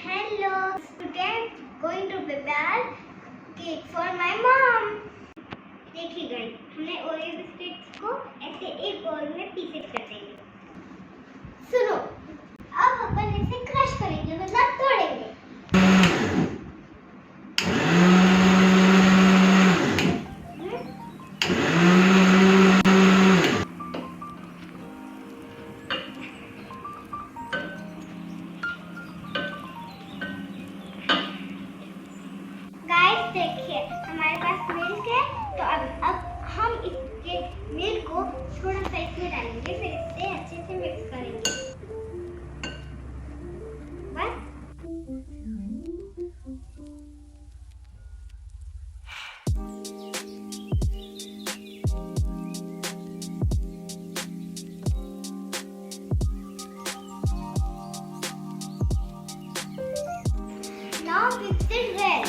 Hello, today I'm going to prepare cake for my mom. देखिए guys, हमने Oreo biscuits को ऐसे एक बाउल में पीसेस कर देंगे। सुनो, अब अपन इसे क्रश करेंगे मतलब तोड़ेंगे। गाइस देखिए, हमारे पास मिल्क है, तो अब हम इसके मिल्क को थोड़ा सा इसमें डालेंगे, फिर इसे अच्छे से मिक्स करेंगे। बस now mix it well.